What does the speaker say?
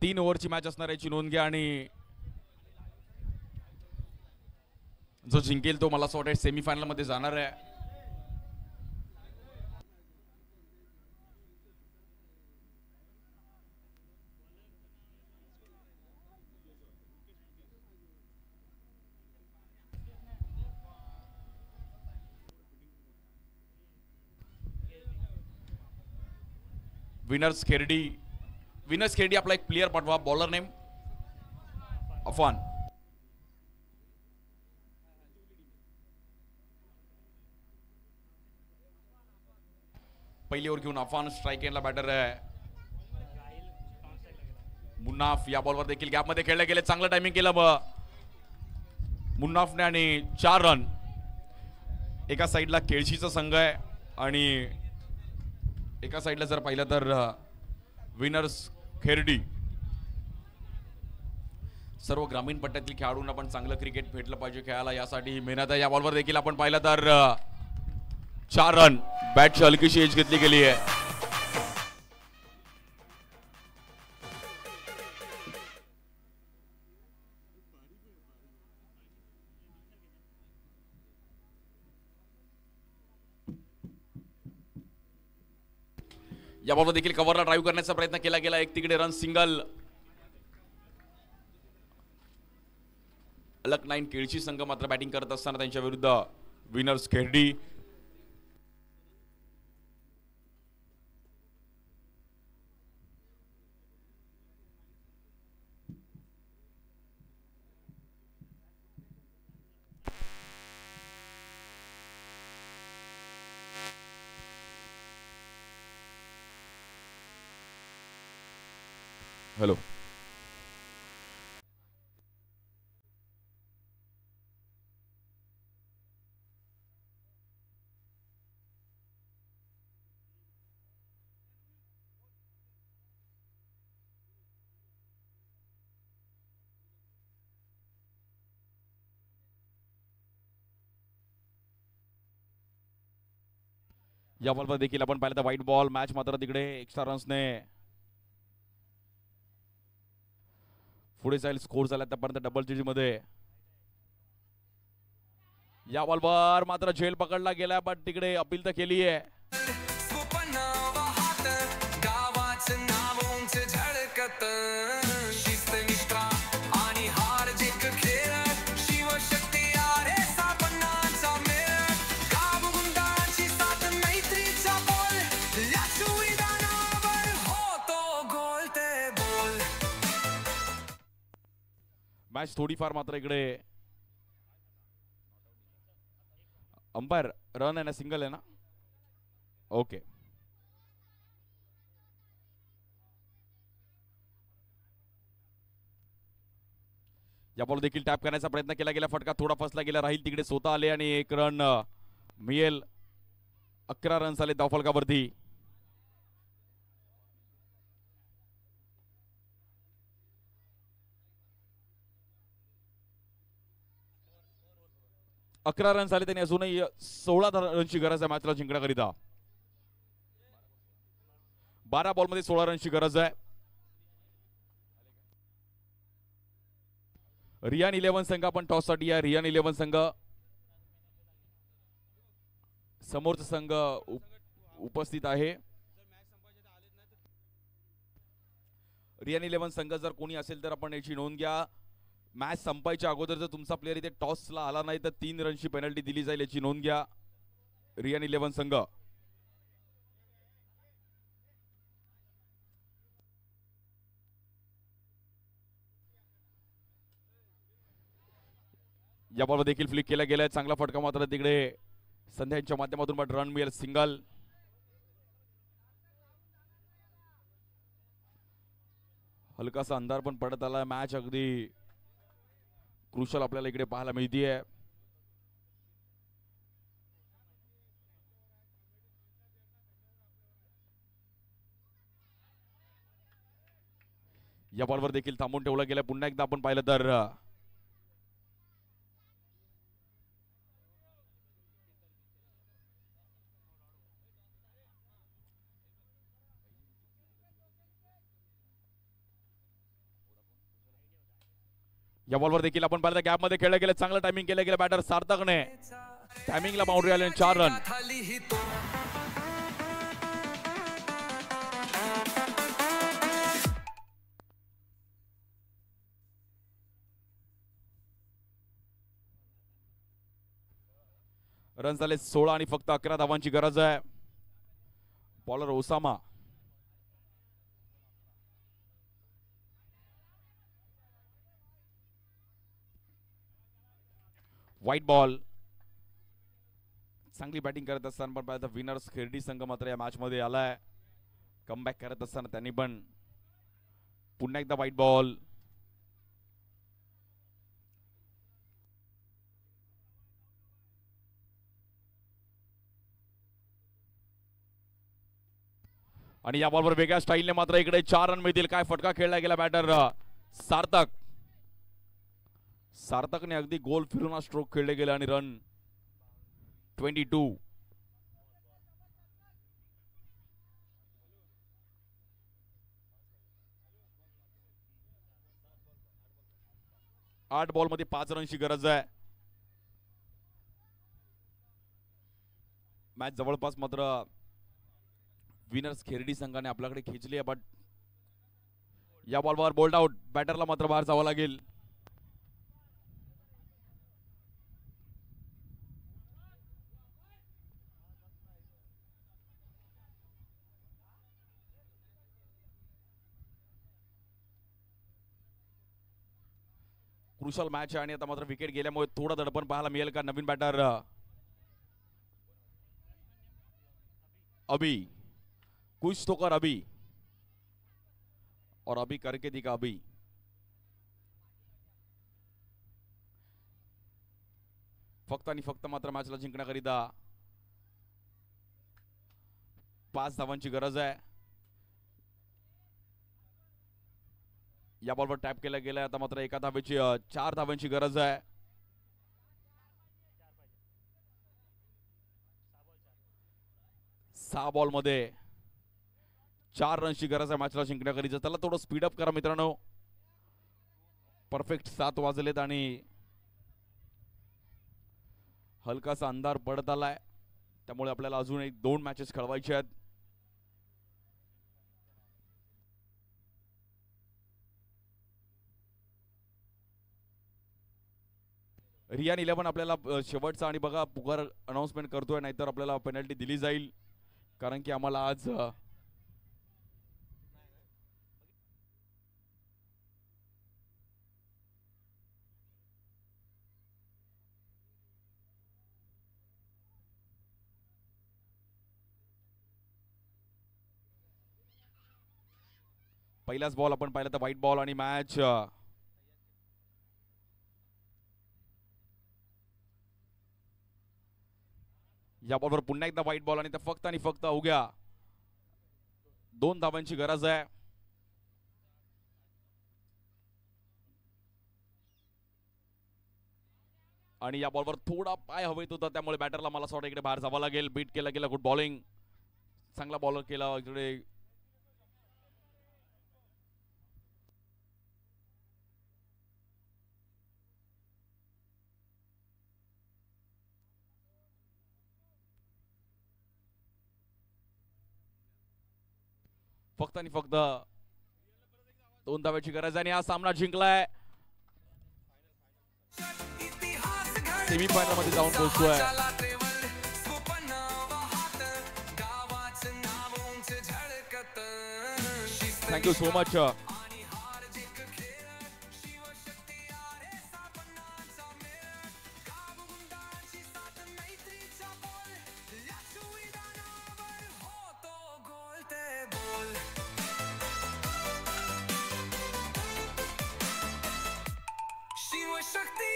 3 ओव्हरची match असणार याची नोंद घ्या आणि जो जिंकेल तो मला असं वाटतं सेमीफायनल मध्ये जाणार आहे. विनर्स खेरडी आपला एक प्लेयर पाठवा. Bowler name Afan. पहिली ओव्हर घेऊन अफान स्ट्राईक एंडला बॅटर आहे. मुन्नाफ या बॉलवर देखील गॅपमध्ये खेळले गेले. चांगलं टायमिंग केलं मुन्नाफने आणि 4 रन. एका साईडला केळशीचा संघ आहे आणि एका साईडला जर पाहिलं तर विनर्स खेरडी. सर्व ग्रामीण पट्ट्यातील खेळाडूंना पण चांगलं क्रिकेट भेटलं पाहिजे खेळायला, यासाठी ही मेहनत आहे. या बॉलवर देखील आपण पाहिलं तर 4 रन. बॅटची हलकीशी एज घेतली गेली आहे. या बॉलवर देखील कव्हरला ड्राईव्ह करण्याचा प्रयत्न केला गेला. एक तिकडे रन सिंगल. अलग 9 केळशी संघ मात्र बॅटिंग करत असताना त्यांच्या विरुद्ध विनर्स खेरडी. हॅलो. या बॉलवर देखील आपण पाहिलं तर व्हाईट बॉल. मॅच मात्र तिकडे एक्स्ट्रा रन्सने पुढे जाईल. स्कोर झाला त्यापर्यंत डबल चिजी मध्ये. या बॉलवर मात्र झेल पकडला गेला, बट तिकडे अपील तर केली आहे. मॅच थोडीफार मात्र इकडे अंपायर रन आहे ना, सिंगल आहे ना. ओके. या बॉल देखील टॅप करण्याचा प्रयत्न केला गेला. फटका थोडा फसला गेला. राहील तिकडे स्वतः आले आणि 1 रन मिळेल. 11 रन्स आले धावफलकावरती. अकरा रन झाले. त्यांनी अजूनही 16 रनची गरज आहे मॅचला जिंकण्याकरिता. 12 बॉलमध्ये 16 रनची गरज आहे. रियान 11 संघ आपण टॉस साठी आहे. रियान 11 संघ समोरचा संघ उपस्थित आहे. रियान 11 संघ जर कोणी असेल तर आपण याची नोंद घ्या. मॅच संपायच्या अगोदर जर तुमचा प्लेअर इथे टॉसला आला नाही तर 3 रनची पेनल्टी दिली जाईल, याची नोंद घ्या. रियान 11 संघ. या बॉलवर देखील फ्लिक केला गेलाय. चांगला फटका मात्र तिकडे संध्याच्या माध्यमातून, बट रन मिळेल सिंगल. हलकासा अंधार पण पडत आला. मॅच अगदी क्रुशल आपल्याला इकडे पाहायला मिळतीये. या बॉलवर देखील थांबून ठेवला गेला. पुन्हा एकदा आपण पाहिलं तर या बॉलवर देखील आपण पाहिलं गॅप मध्ये खेळलं गेलं, चांगलं टायमिंग केलं गेलं बॅटर सार्थकने, टायमिंगला बाउंड्री आले 4 रन. रन झाले 16 आणि फक्त 11 धावांची गरज आहे. Bowler Osama, white ball. चांगली बॅटिंग करत असताना पण पाहिलं विनर्स खेरडी संघ मात्र या मॅच मध्ये आलाय. कमबॅक करत असताना त्यांनी पण पुन्हा एकदा व्हाईट बॉल. आणि या बॉलवर वेगळ्या स्टाईलने मात्र इकडे 4 रन मिळतील. काय फटका खेळला गेला बॅटर सार्थक. सार्थकने अगदी गोल फिरून हा स्ट्रोक खेळले गेले आणि रन 22. आठ बॉल मध्ये 5 रनची गरज आहे. मॅच जवळपास मात्र विनर्स खेरडी संघाने आपल्याकडे खेचली आहे, बट या बॉलवर बोल्ड आउट. बॅटरला मात्र बाहेर जावं लागेल. क्रुशल मॅच आहे आणि आता मात्र विकेट गेल्यामुळे थोडा दडपण पाहायला मिळेल का नवीन बॅटर अभी. कुछ तो कर अभी, और अभी करके दिखा अभी. फक्त आणि फक्त मात्र मॅचला जिंकण्याकरिता 5 धावांची गरज आहे. या बॉलवर टॅप केला गेलाय. आता मात्र 1 धावेची 4 धावांची गरज आहे. 6 बॉल मध्ये 4 रनची गरज आहे मॅचला जिंकण्याकरिता. त्याला थोडं स्पीडअप करा मित्रांनो. परफेक्ट 7 वाजलेत आणि हलकासा अंधार पडत आलाय, त्यामुळे आपल्याला अजून 1-2 मॅचेस खेळवायचे आहेत. रियान 11 आपल्याला शेवटचा आणि बघा पुकार अनाउन्समेंट करतोय, नाहीतर आपल्याला पेनल्टी दिली जाईल. कारण की आम्हाला आज पहिलाच बॉल आपण पाहिला तर व्हाईट बॉल आणि मॅच या बॉलवर पुन्हा एकदा व्हाईट बॉल आणि फक्त आणि फक्त अवघ्या 2 धावांची गरज आहे. आणि या बॉलवर थोडा पाय हवेत होता, त्यामुळे बॅटरला मला असं वाटतं इकडे बाहेर जावं लागेल. बीट केला गेला. गुड बॉलिंग, चांगला बॉलर केला इकडे. फक्त आणि फक्त 2 धाव्याची गरज आहे आणि हा सामना जिंकलाय. सेमीफायनल मध्ये जाऊन पोहोचतोय. Thank you so much. शक्ती